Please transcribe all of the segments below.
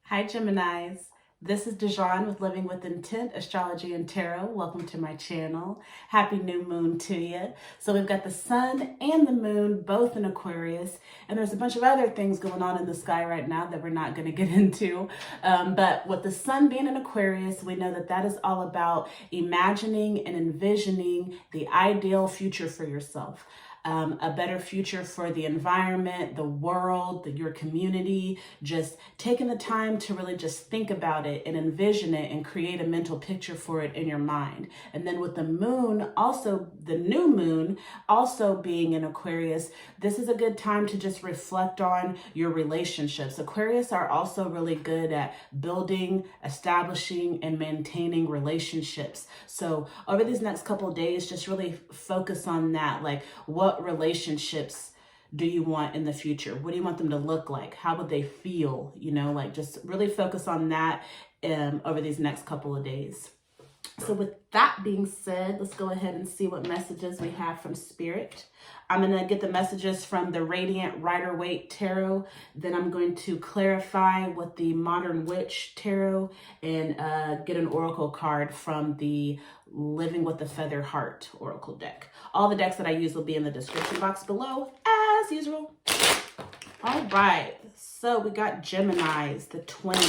Hi, Geminis. This is Dijon with Living with Intent, Astrology and Tarot. Welcome to my channel. Happy new moon to you. So we've got the sun and the moon both in Aquarius, and there's a bunch of other things going on in the sky right now that we're not going to get into. But with the sun being in Aquarius, we know that that is all about imagining and envisioning the ideal future for yourself. A better future for the environment, the world, your community, just taking the time to really just think about it and envision it and create a mental picture for it in your mind. And then with the moon, also the new moon, also being in Aquarius, this is a good time to just reflect on your relationships. Aquarius are also really good at building, establishing, and maintaining relationships. So over these next couple of days, just really focus on that. Like, what relationships do you want in the future? What do you want them to look like? How would they feel? Like just really focus on that over these next couple of days. So with that being said, let's go ahead and see what messages we have from Spirit. I'm going to get the messages from the Radiant Rider-Waite Tarot. Then I'm going to clarify with the Modern Witch Tarot and get an oracle card from the Living with the Feather Heart Oracle deck. All the decks that I use will be in the description box below, as usual. All right, so we got Geminis, the twin,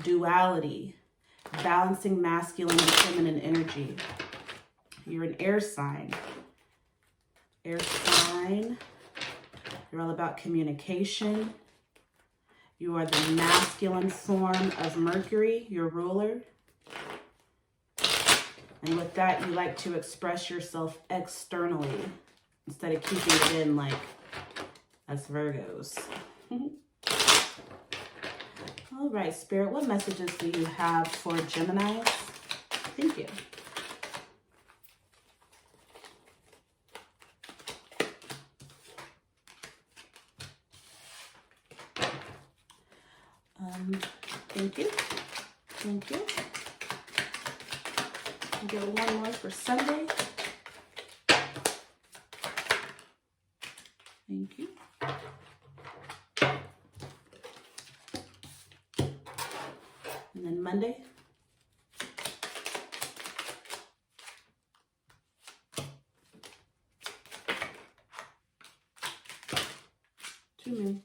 duality, balancing masculine and feminine energy. You're an air sign. Air sign. You're all about communication. You are the masculine form of Mercury, your ruler. And with that, you like to express yourself externally instead of keeping it in like us Virgos. All right, Spirit, what messages do you have for Geminis? Thank you. Thank you. Thank you. I'll get one more for Sunday. Thank you. And then Monday. Two moon.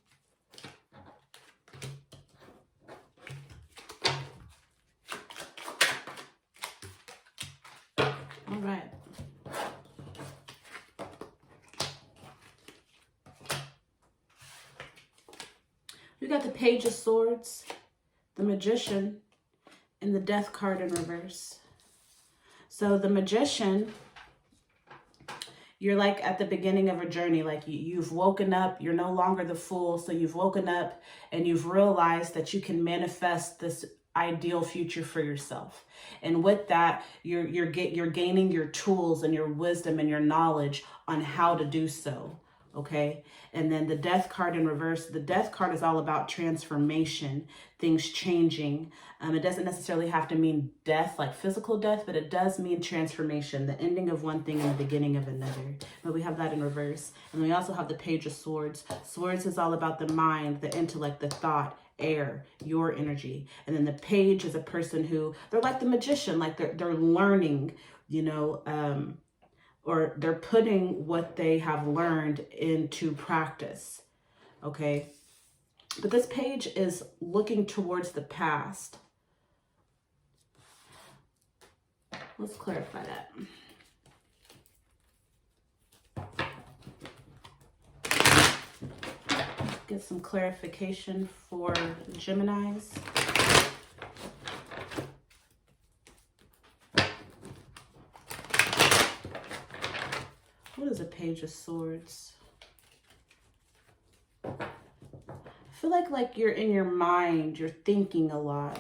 All right. We got the Page of Swords, the Magician, and the Death card in reverse. So the Magician, you're like at the beginning of a journey, like you've woken up, you're no longer the fool. So you've woken up and you've realized that you can manifest this ideal future for yourself. And with that, you're gaining your tools and your wisdom and your knowledge on how to do so. Okay. And then the Death card in reverse, the Death card is all about transformation, things changing. It doesn't necessarily have to mean death, like physical death, but it does mean transformation, the ending of one thing and the beginning of another. But we have that in reverse. And we also have the Page of Swords. Swords is all about the mind, the intellect, the thought, air, your energy. And then the Page is a person who, they're like the magician, like they're learning, or they're putting what they have learned into practice, okay? But this page is looking towards the past. Let's clarify that. Get some clarification for Geminis. What is a Page of Swords? I feel like you're in your mind, you're thinking a lot.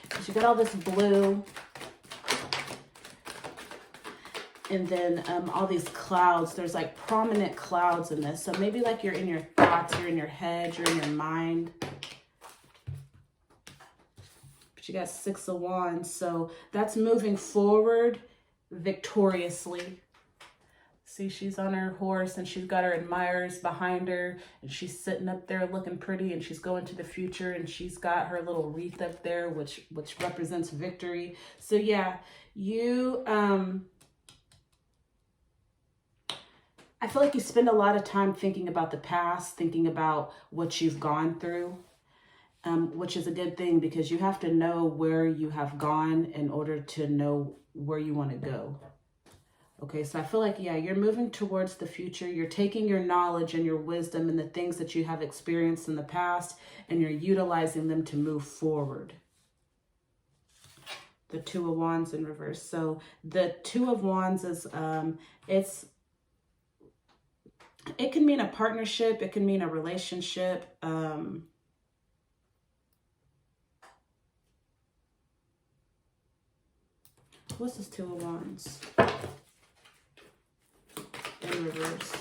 Because you got all this blue. And then all these clouds. There's like prominent clouds in this. So maybe like you're in your thoughts, you're in your head, you're in your mind. But you got Six of Wands. So that's moving forward victoriously. See, she's on her horse and she's got her admirers behind her and she's sitting up there looking pretty and she's going to the future and she's got her little wreath up there, which represents victory. So yeah, you, I feel like you spend a lot of time thinking about the past, thinking about what you've gone through, which is a good thing because you have to know where you have gone in order to know where you want to go. Okay, so I feel like, yeah, you're moving towards the future. You're taking your knowledge and your wisdom and the things that you have experienced in the past, and you're utilizing them to move forward. The Two of Wands in reverse. So the Two of Wands is, it can mean a partnership. It can mean a relationship. What's this Two of Wands? In reverse.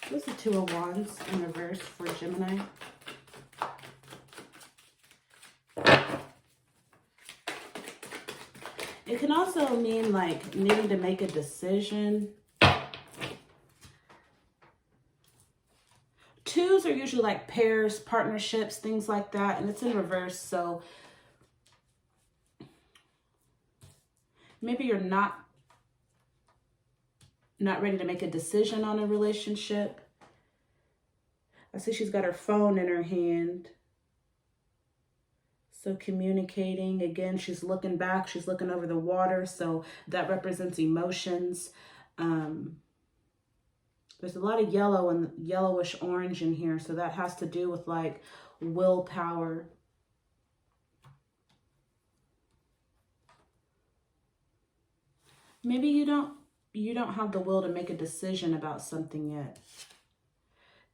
What's the Two of Wands in reverse for Gemini? It can also mean like needing to make a decision. Twos are usually like pairs, partnerships, things like that, and it's in reverse. So maybe you're not ready to make a decision on a relationship. I see she's got her phone in her hand. So communicating, again, she's looking back, she's looking over the water. So that represents emotions. There's a lot of yellow and yellowish orange in here. So that has to do with like willpower. Maybe you don't have the will to make a decision about something yet.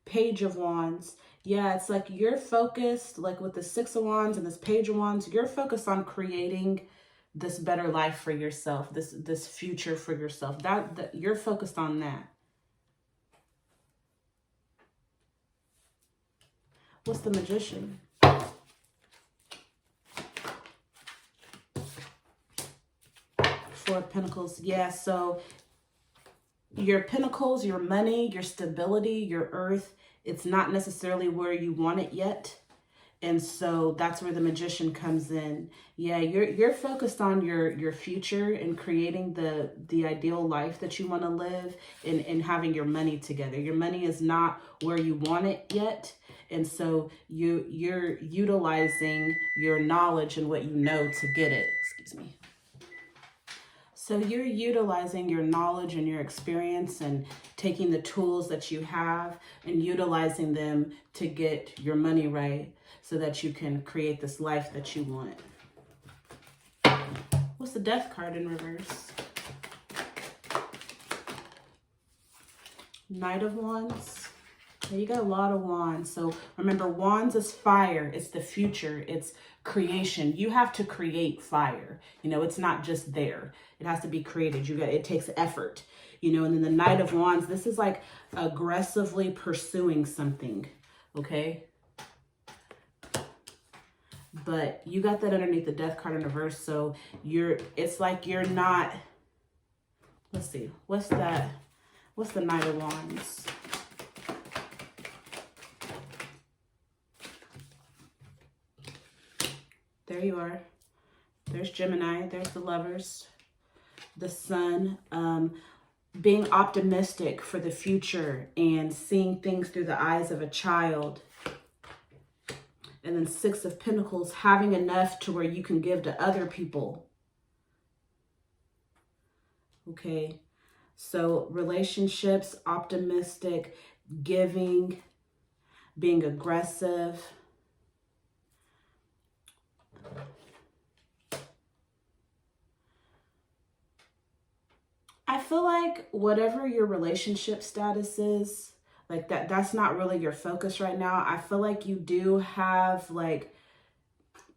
Page of Wands. Yeah, it's like you're focused, like with the Six of Wands and this Page of Wands, you're focused on creating this better life for yourself, this future for yourself. That you're focused on that. What's the Magician? Four of Pentacles. Yeah, so your pentacles, your money, your stability, your earth, it's not necessarily where you want it yet. And so that's where the Magician comes in. Yeah, you're focused on your future and creating the ideal life that you want to live and having your money together. Your money is not where you want it yet. And so you're utilizing your knowledge and what you know to get it. Excuse me. So you're utilizing your knowledge and your experience and taking the tools that you have and utilizing them to get your money right so that you can create this life that you want. What's the Death card in reverse? Knight of Wands. You got a lot of wands. So remember, wands is fire. It's the future. It's creation. You have to create fire. You know, it's not just there. It has to be created. It takes effort. You know, and then the Knight of Wands, this is like aggressively pursuing something. Okay. But you got that underneath the Death card in reverse. So it's like you're not, let's see, what's that? What's the Knight of Wands? There you are. There's Gemini. There's the Lovers. The Sun. Being optimistic for the future and seeing things through the eyes of a child. And then Six of Pentacles, having enough to where you can give to other people. Okay. So relationships, optimistic, giving, being aggressive. I feel like whatever your relationship status is, like that's not really your focus right now. I feel like you do have like,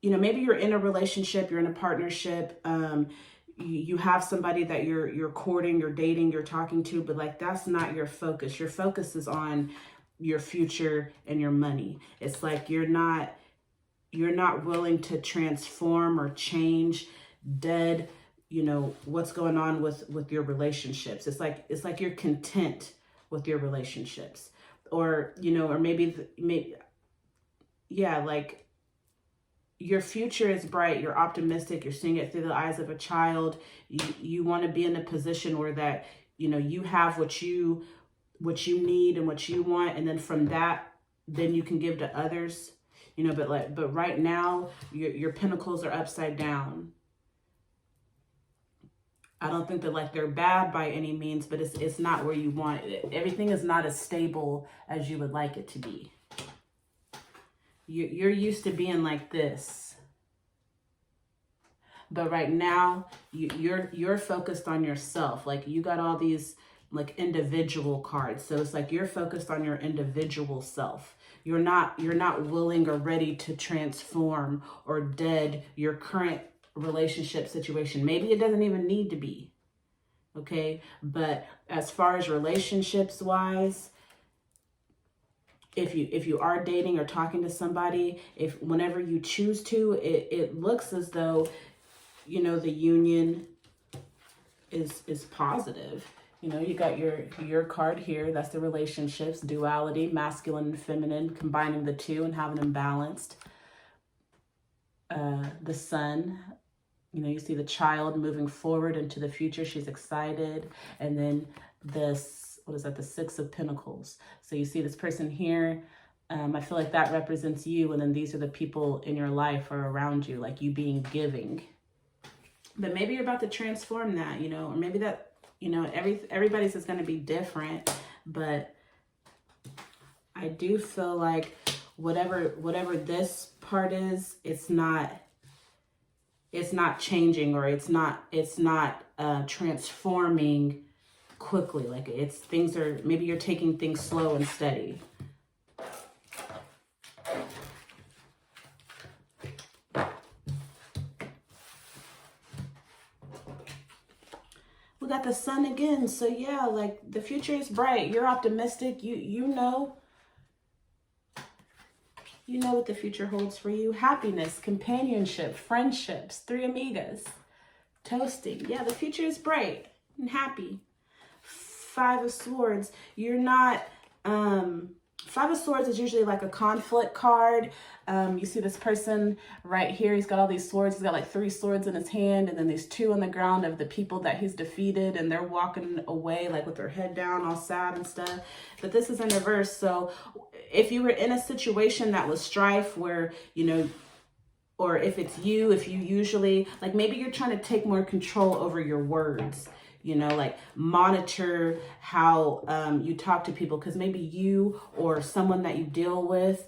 you know, maybe you're in a relationship, you're in a partnership, you have somebody that you're courting, you're dating, you're talking to, but like that's not your focus. Your focus is on your future and your money. It's like you're not willing to transform or change dead, what's going on with your relationships. It's like you're content with your relationships, or or maybe yeah, like your future is bright, you're optimistic, you're seeing it through the eyes of a child. You want to be in a position where that you have what you need and what you want, and then from that, then you can give to others. But right now your pentacles are upside down. I don't think that like they're bad by any means, but it's not where you want it. Everything is not as stable as you would like it to be. You're used to being like this, but right now you're focused on yourself. Like you got all these like individual cards, so it's like you're focused on your individual self. You're not willing or ready to transform or dead your current relationship situation. Maybe it doesn't even need to be, okay? But as far as relationships wise, if you are dating or talking to somebody, whenever you choose to, it looks as though the union is positive. You got your card here. That's the relationships, duality, masculine and feminine, combining the two and having them balanced. The sun, you see the child moving forward into the future. She's excited. And then this, what is that? The Six of Pentacles. So you see this person here. I feel like that represents you. And then these are the people in your life or around you, like you being giving. But maybe you're about to transform that, or maybe that, everybody's is going to be different. But I do feel like whatever this part is, it's not changing, or it's not transforming quickly. Like maybe you're taking things slow and steady. We got the sun again. So yeah, like the future is bright. You're optimistic. You know what the future holds for you. Happiness, companionship, friendships, three amigas, toasting. Yeah, the future is bright and happy. Five of Swords. You're not, Five of Swords is usually like a conflict card. You see this person right here. He's got all these swords. He's got like 3 swords in his hand, and then there's 2 on the ground of the people that he's defeated, and they're walking away like with their head down, all sad and stuff. But this is in reverse. So if you were in a situation that was strife where, or if you usually, like maybe you're trying to take more control over your words, like monitor how you talk to people, because maybe you or someone that you deal with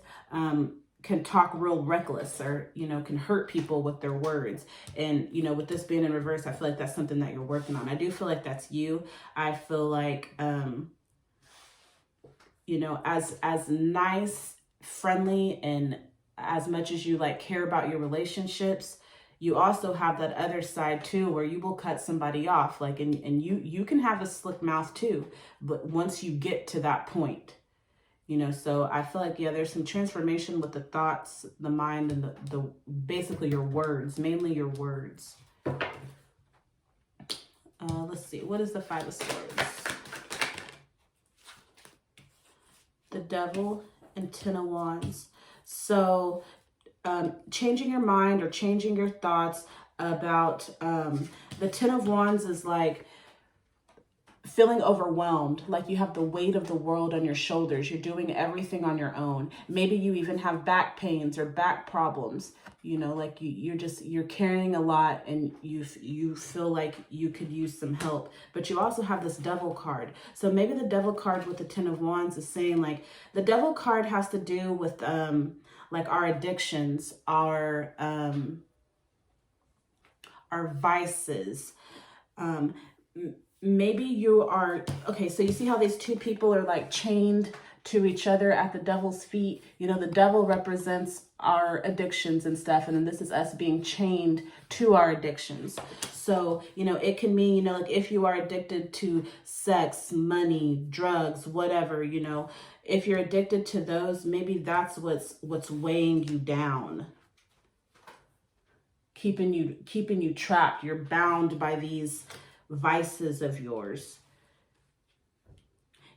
can talk real reckless, or can hurt people with their words. And with this being in reverse, I feel like that's something that you're working on. I do feel like that's you. I feel like as nice, friendly, and as much as you like care about your relationships, you also have that other side too, where you will cut somebody off. Like, and you can have a slick mouth too, but once you get to that point, so I feel like, yeah, there's some transformation with the thoughts, the mind, and the basically your words, mainly your words. Let's see, what is the Five of Swords? The Devil and 10 of Wands. So changing your mind or changing your thoughts about the 10 of Wands is like feeling overwhelmed, like you have the weight of the world on your shoulders. You're doing everything on your own. Maybe you even have back pains or back problems, like you're carrying a lot, and you feel like you could use some help. But you also have this Devil card. So maybe the Devil card with the 10 of Wands is saying, like, the Devil card has to do with like our addictions, our vices. Maybe you are, okay, so you see how these 2 people are like chained to each other at the devil's feet. You know, the devil represents our addictions and stuff, and then this is us being chained to our addictions. So, you know, it can mean, you know, like if you are addicted to sex, money, drugs, whatever, you know, if you're addicted to those, maybe that's what's weighing you down, keeping you trapped. You're bound by these vices of yours.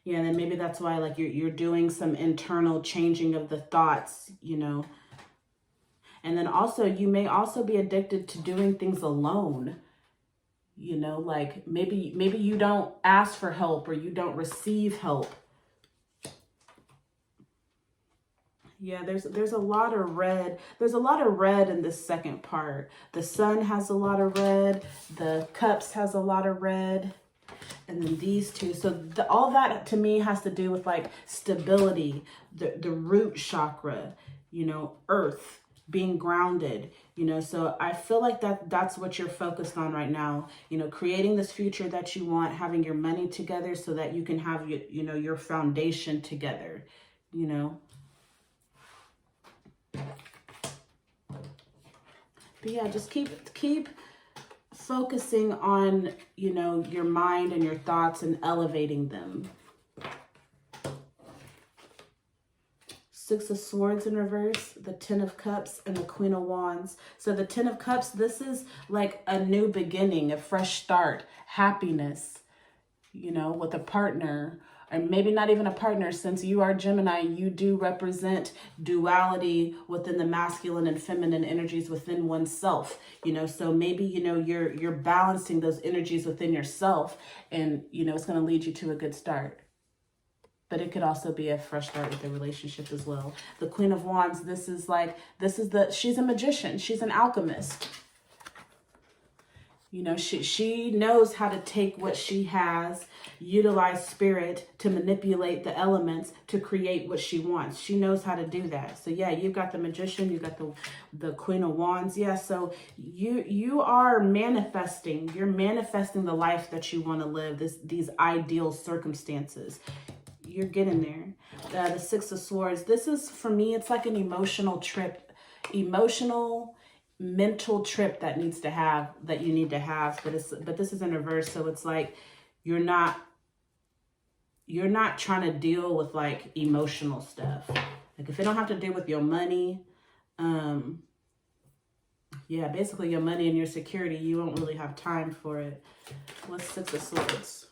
Yeah, and then maybe that's why, like, you're doing some internal changing of the thoughts, you know. And then also, you may also be addicted to doing things alone. You know, like maybe you don't ask for help or you don't receive help. Yeah, there's a lot of red. There's a lot of red in this second part. The sun has a lot of red. The cups has a lot of red. And then these two. So all that to me has to do with like stability, the root chakra, you know, earth, being grounded, you know. So I feel like that's what you're focused on right now, you know, creating this future that you want, having your money together so that you can have you know, your foundation together, you know. But yeah, just keep focusing on, you know, your mind and your thoughts and elevating them. Six of Swords in reverse, the Ten of Cups, and the Queen of Wands. So the Ten of Cups, this is like a new beginning, a fresh start, happiness, you know, with a partner, or maybe not even a partner. Since you are Gemini, you do represent duality within the masculine and feminine energies within oneself, you know. So maybe, you know, you're balancing those energies within yourself, and, you know, it's going to lead you to a good start. But it could also be a fresh start with the relationship as well. The Queen of Wands, she's a magician. She's an alchemist. You know, she knows how to take what she has, utilize spirit to manipulate the elements to create what she wants. She knows how to do that. So yeah, you've got the magician, you got the Queen of Wands. Yeah, so you are manifesting. You're manifesting the life that you want to live, these ideal circumstances. You're getting there. The Six of Swords. This is, for me, it's like an emotional trip, mental trip that you need to have. But this is in reverse, so it's like you're not trying to deal with like emotional stuff. Like if it don't have to do with your money, yeah, basically your money and your security, you won't really have time for it. What's Six of Swords?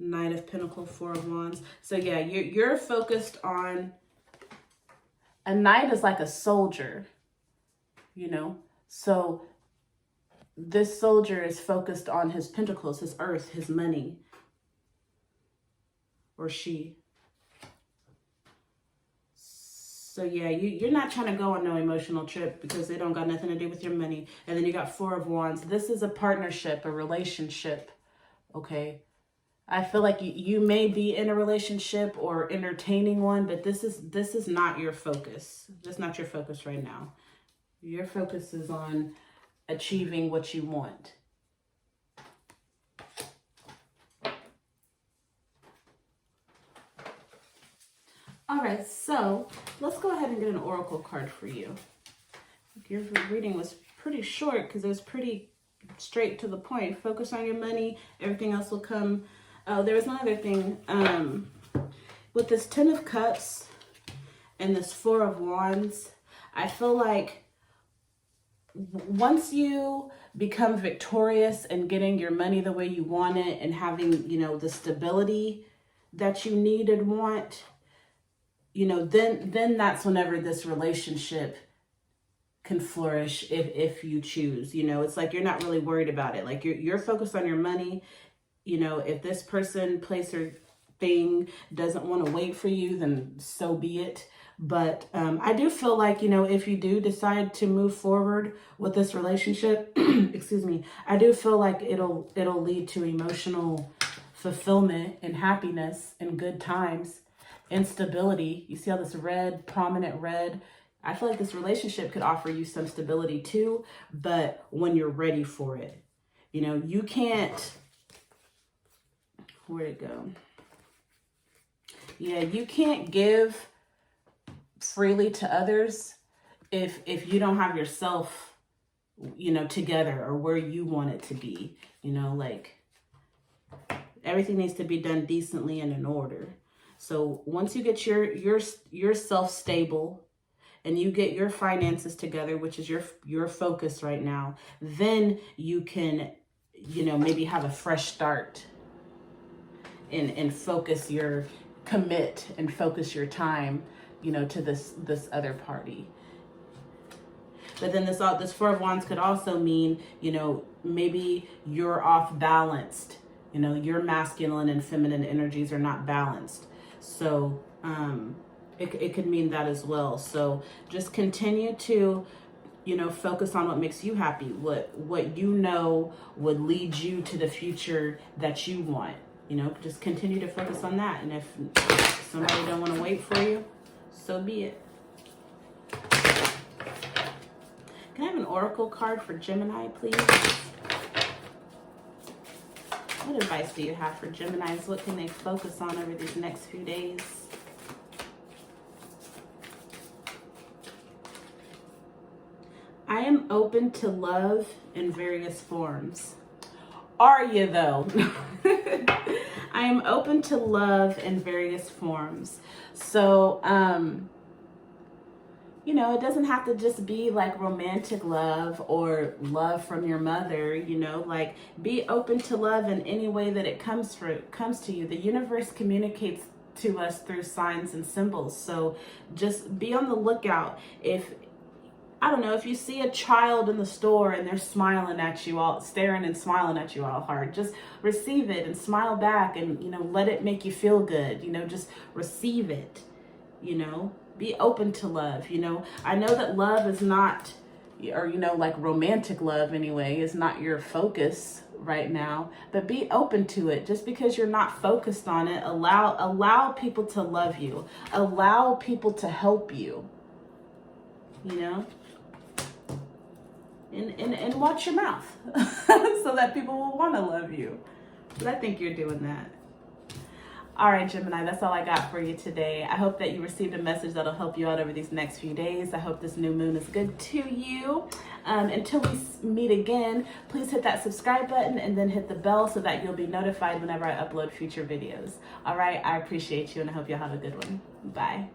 Knight of Pentacles, Four of Wands. So yeah, you're focused on, a knight is like a soldier, you know. So this soldier is focused on his pentacles, his earth, his money, or she. So yeah, you're not trying to go on no emotional trip because they don't got nothing to do with your money. And then you got Four of Wands. This is a partnership, a relationship, okay? I feel like you may be in a relationship or entertaining one, but this is not your focus. That's not your focus right now. Your focus is on achieving what you want. All right, so let's go ahead and get an oracle card for you. Your reading was pretty short because it was pretty straight to the point. Focus on your money. Everything else will come. Oh, there was another thing. With this Ten of Cups and this Four of Wands, I feel like once you become victorious in getting your money the way you want it and having, you know, the stability that you need and want, you know, then that's whenever this relationship can flourish if you choose. You know, it's like you're not really worried about it. Like you're focused on your money. You know, if this person, place, or thing doesn't want to wait for you, then so be it. But I do feel like, you know, if you do decide to move forward with this relationship, excuse me, I do feel like it'll lead to emotional fulfillment and happiness and good times and stability. You see all this red, prominent red? I feel like this relationship could offer you some stability too, but when you're ready for it. You know, you can't, where'd it go? Yeah, you can't give freely to others if you don't have yourself, you know, together or where you want it to be. You know, like everything needs to be done decently and in order. So once you get yourself stable and you get your finances together, which is your focus right now, then you can, you know, maybe have a fresh start and focus your commit and focus your time, you know, to this other party. But then this Four of Wands could also mean, you know, maybe you're off balanced. You know, your masculine and feminine energies are not balanced. So it could mean that as well. So just continue to, you know, focus on what makes you happy, what you know would lead you to the future that you want. You know, just continue to focus on that. And if somebody don't want to wait for you, so be it. Can I have an oracle card for Gemini, please? What advice do you have for Geminis? What can they focus on over these next few days? I am open to love in various forms. Are you though? I am open to love in various forms. So, you know, it doesn't have to just be like romantic love or love from your mother, you know, like be open to love in any way that it comes to you. The universe communicates to us through signs and symbols. So just be on the lookout. If, I don't know, if you see a child in the store and they're smiling at you all, staring and smiling at you all hard, just receive it and smile back and, you know, let it make you feel good. You know, just receive it, you know. Be open to love, you know. I know that love is not, or, you know, like romantic love anyway, is not your focus right now, but be open to it. Just because you're not focused on it, allow people to love you. Allow people to help you, you know. And watch your mouth so that people will want to love you. But I think you're doing that. All right, Gemini, that's all I got for you today. I hope that you received a message that'll help you out over these next few days. I hope this new moon is good to you. Until we meet again, please hit that subscribe button and then hit the bell so that you'll be notified whenever I upload future videos. All right, I appreciate you and I hope you'll have a good one. Bye.